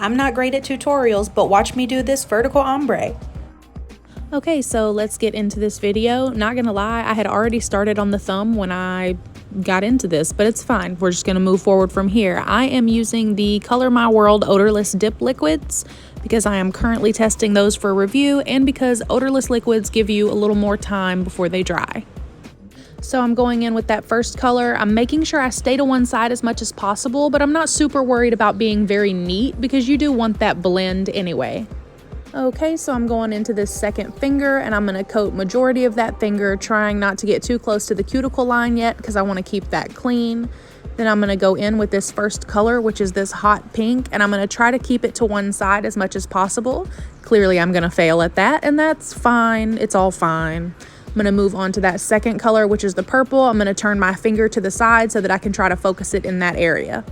I'm not great at tutorials, but watch me do this vertical ombre. Okay, so let's get into this video. Not gonna lie, I had already started on the thumb when I got into this, but it's fine. We're just gonna move forward from here. I am using the Color My World odorless dip liquids because I am currently testing those for review and because odorless liquids give you a little more time before they dry. So I'm going in with that first color. I'm making sure I stay to one side as much as possible, but I'm not super worried about being very neat because you do want that blend anyway. Okay, so I'm going into this second finger and I'm gonna coat majority of that finger, trying not to get too close to the cuticle line yet because I wanna keep that clean. Then I'm gonna go in with this first color, which is this hot pink, and I'm gonna try to keep it to one side as much as possible. Clearly I'm gonna fail at that, and that's fine, it's all fine. I'm gonna move on to that second color, which is the purple. I'm gonna turn my finger to the side so that I can try to focus it in that area.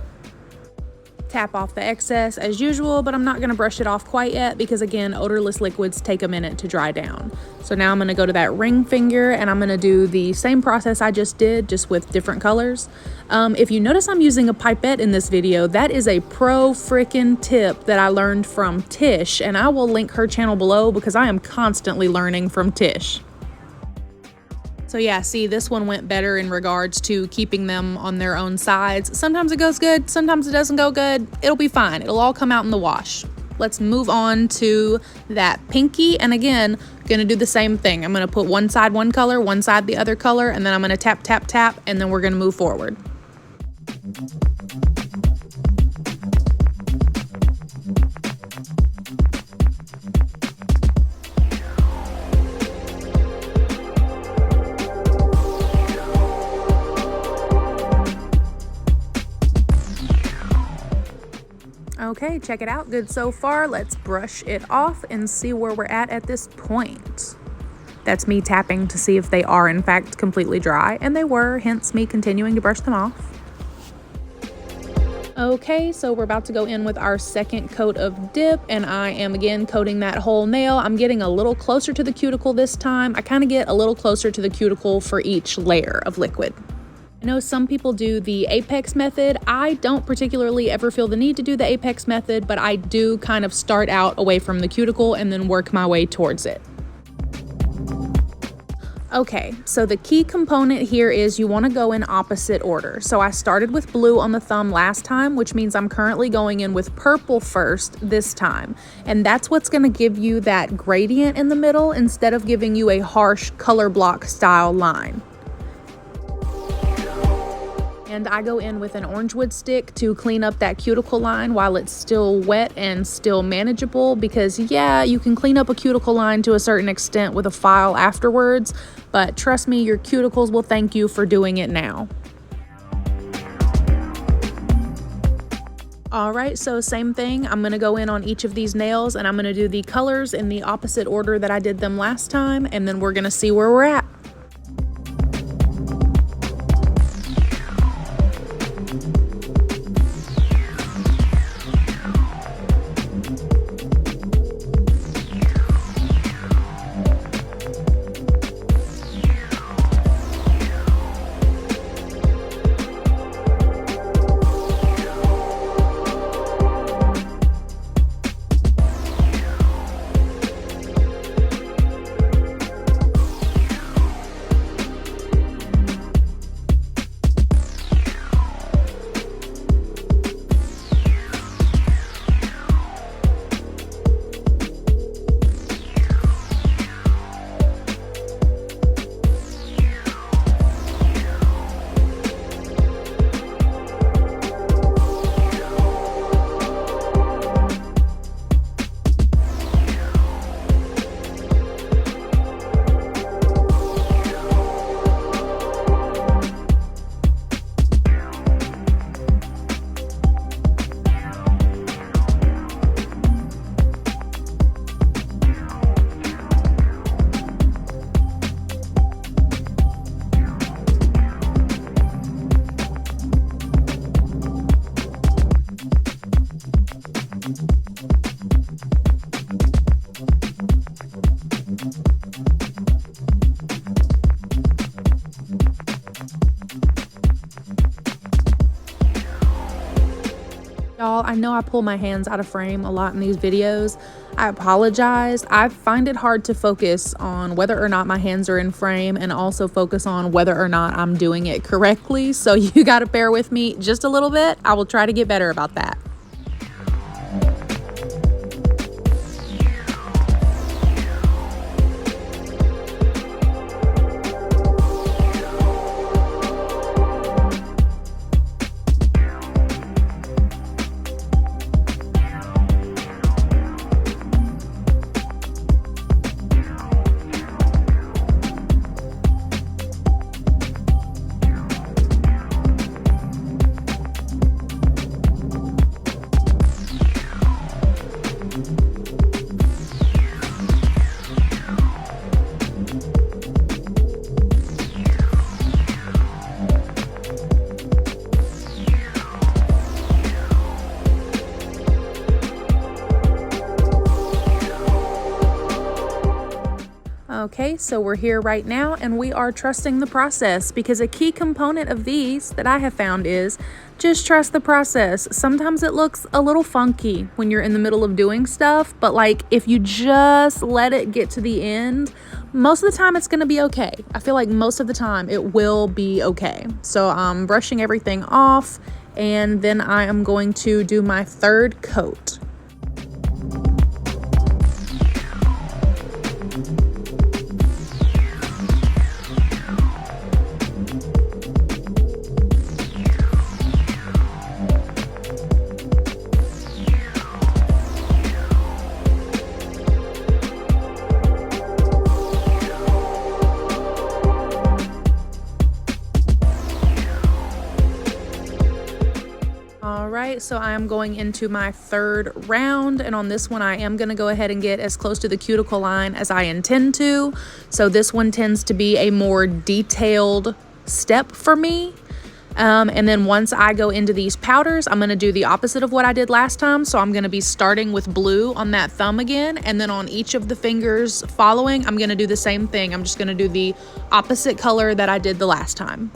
Tap off the excess as usual, but I'm not gonna brush it off quite yet because again, odorless liquids take a minute to dry down. So now I'm gonna go to that ring finger and I'm gonna do the same process I just did, just with different colors. If you notice I'm using a pipette in this video, that is a pro freaking tip that I learned from Tish, and I will link her channel below because I am constantly learning from Tish. So yeah, see, this one went better in regards to keeping them on their own sides. Sometimes it goes good, sometimes it doesn't go good. It'll be fine. It'll all come out in the wash. Let's move on to that pinky. And again, gonna do the same thing. I'm gonna put one side one color, one side the other color, and then I'm gonna tap, tap, tap, and then we're gonna move forward. Okay, check it out. Good so far. Let's brush it off and see where we're at this point. That's me tapping to see if they are in fact completely dry, and they were, hence me continuing to brush them off. Okay, so we're about to go in with our second coat of dip, and I am again coating that whole nail. I'm getting a little closer to the cuticle this time. I kind of get a little closer to the cuticle for each layer of liquid. I know some people do the apex method. I don't particularly ever feel the need to do the apex method, but I do kind of start out away from the cuticle and then work my way towards it. Okay, so the key component here is you want to go in opposite order. So I started with blue on the thumb last time, which means I'm currently going in with purple first this time. And that's what's going to give you that gradient in the middle instead of giving you a harsh color block style line. And I go in with an orange wood stick to clean up that cuticle line while it's still wet and still manageable, because yeah, you can clean up a cuticle line to a certain extent with a file afterwards, but trust me, your cuticles will thank you for doing it now. All right, so same thing. I'm gonna go in on each of these nails and I'm gonna do the colors in the opposite order that I did them last time, and then we're gonna see where we're at. Y'all, I know I pull my hands out of frame a lot in these videos. I apologize. I find it hard to focus on whether or not my hands are in frame and also focus on whether or not I'm doing it correctly. So you gotta bear with me just a little bit. I will try to get better about that. Okay, so we're here right now and we are trusting the process, because a key component of these that I have found is just trust the process. Sometimes it looks a little funky when you're in the middle of doing stuff, but like if you just let it get to the end, most of the time it's gonna be okay. I feel like most of the time it will be okay. So I'm brushing everything off and then I am going to do my third coat. Alright, so I am going into my third round, and on this one I am going to go ahead and get as close to the cuticle line as I intend to. So this one tends to be a more detailed step for me. And then once I go into these powders, I'm going to do the opposite of what I did last time. So I'm going to be starting with blue on that thumb again, and then on each of the fingers following, I'm going to do the same thing. I'm just going to do the opposite color that I did the last time.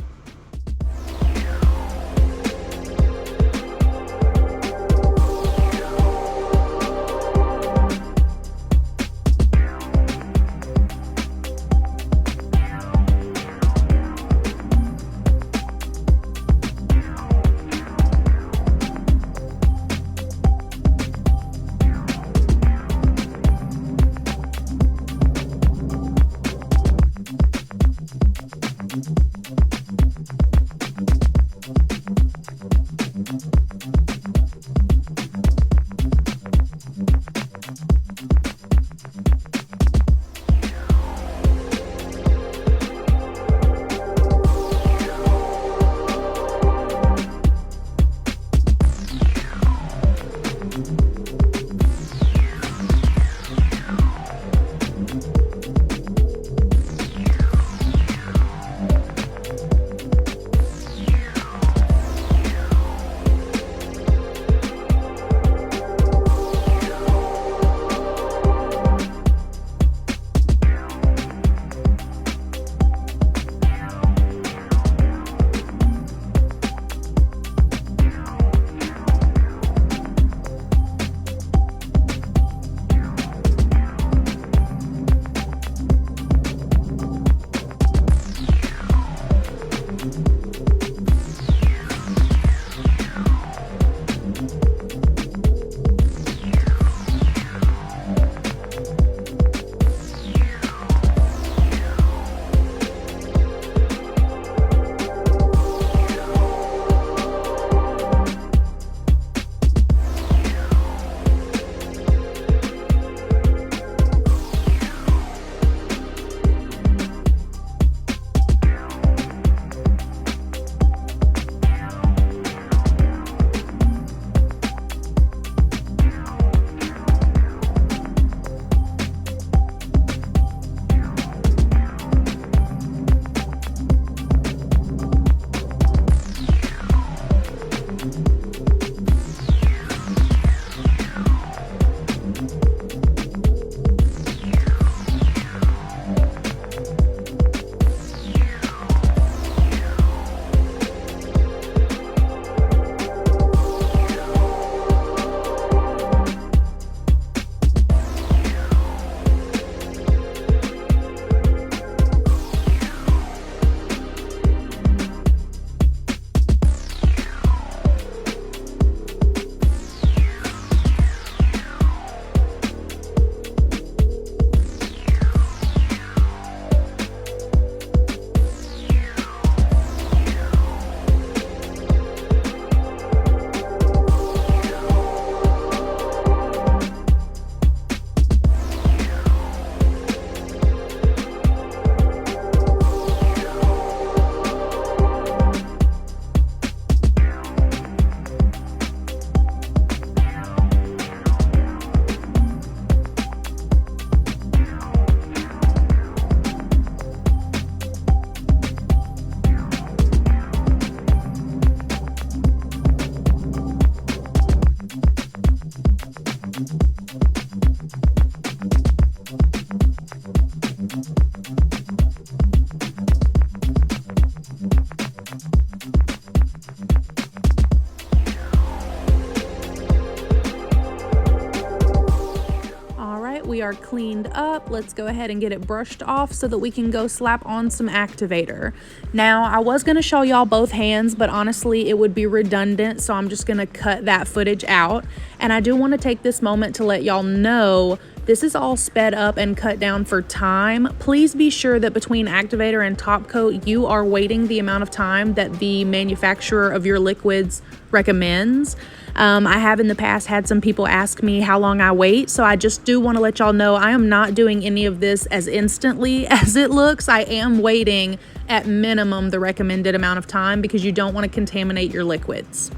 we are cleaned up, let's go ahead and get it brushed off so that we can go slap on some activator. Now, I was going to show y'all both hands, but honestly, it would be redundant, so I'm just going to cut that footage out. And I do want to take this moment to let y'all know this is all sped up and cut down for time. Please be sure that between activator and top coat, you are waiting the amount of time that the manufacturer of your liquids recommends. I have in the past had some people ask me how long I wait, so I just do want to let y'all know I am not doing any of this as instantly as it looks. I am waiting at minimum the recommended amount of time because you don't want to contaminate your liquids.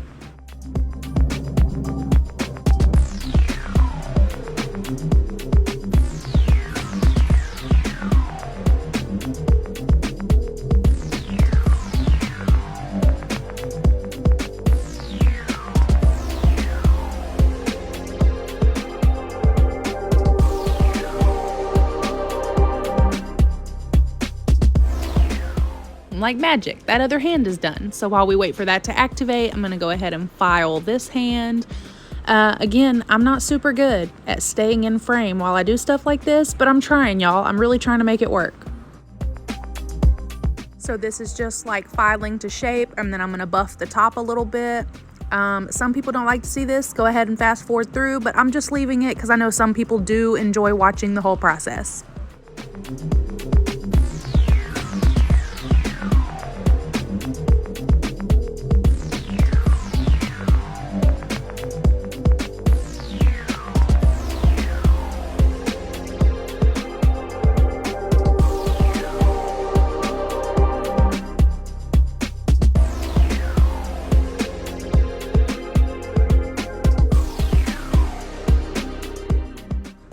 Like magic, that other hand is done. So while we wait for that to activate, I'm gonna go ahead and file this hand. Again, I'm not super good at staying in frame while I do stuff like this, but I'm trying, y'all. I'm really trying to make it work. So this is just like filing to shape, and then I'm gonna buff the top a little bit. Some people don't like to see this. Go ahead and fast forward through, but I'm just leaving it because I know some people do enjoy watching the whole process.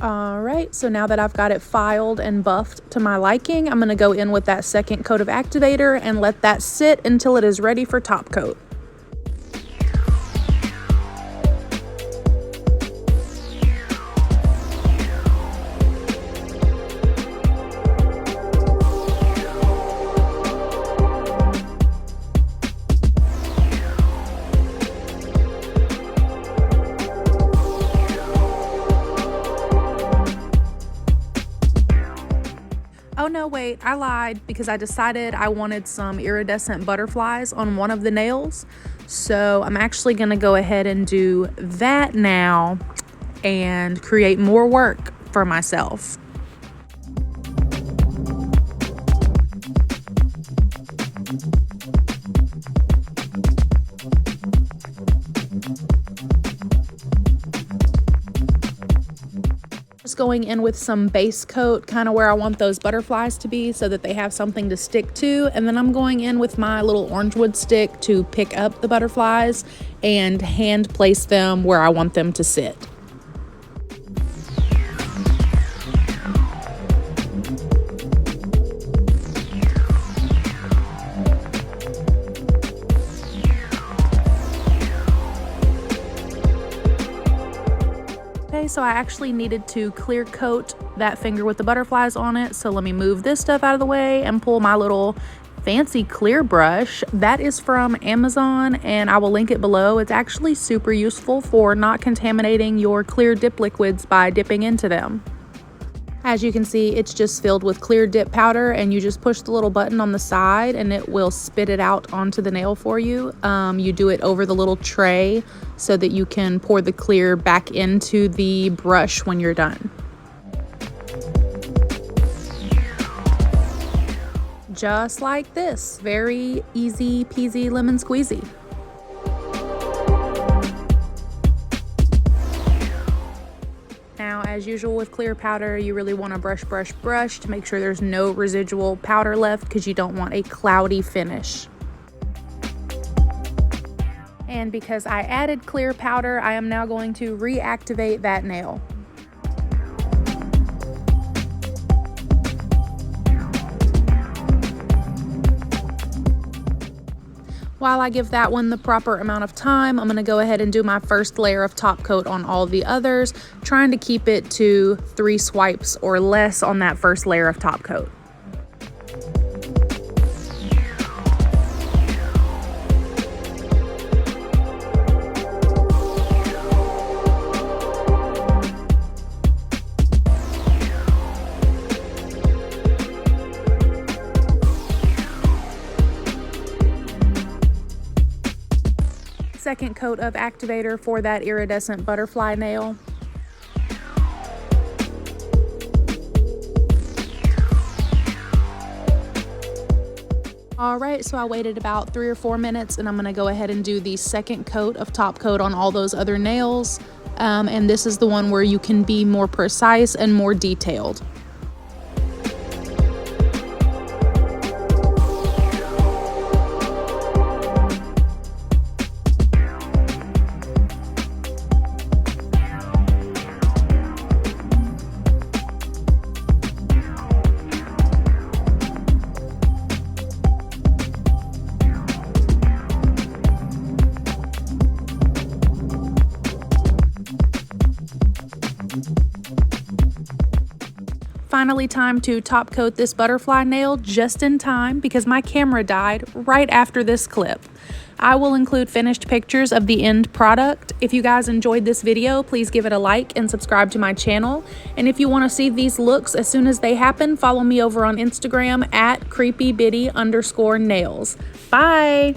Alright, so now that I've got it filed and buffed to my liking, I'm going to go in with that second coat of activator and let that sit until it is ready for top coat. Oh no, wait, I lied because I decided I wanted some iridescent butterflies on one of the nails. So I'm actually gonna go ahead and do that now and create more work for myself. Just going in with some base coat, kind of where I want those butterflies to be so that they have something to stick to. And then I'm going in with my little orange wood stick to pick up the butterflies and hand place them where I want them to sit. So I actually needed to clear coat that finger with the butterflies on it. So let me move this stuff out of the way and pull my little fancy clear brush. That is from Amazon and I will link it below. It's actually super useful for not contaminating your clear dip liquids by dipping into them. As you can see, it's just filled with clear dip powder and you just push the little button on the side and it will spit it out onto the nail for you. You do it over the little tray so that you can pour the clear back into the brush when you're done. Just like this, very easy peasy lemon squeezy. Now, as usual with clear powder, you really want to brush to make sure there's no residual powder left because you don't want a cloudy finish. And because I added clear powder, I am now going to reactivate that nail. While I give that one the proper amount of time, I'm gonna go ahead and do my first layer of top coat on all the others, trying to keep it to 3 swipes or less on that first layer of top coat. second coat of activator for that iridescent butterfly nail. All right, so I waited about 3 or 4 minutes, and I'm gonna go ahead and do the second coat of top coat on all those other nails. And this is the one where you can be more precise and more detailed. Finally, time to top coat this butterfly nail just in time because my camera died right after this clip. I will include finished pictures of the end product. If you guys enjoyed this video, please give it a like and subscribe to my channel. And if you want to see these looks as soon as they happen, follow me over on Instagram at creepybitty_nails. Bye!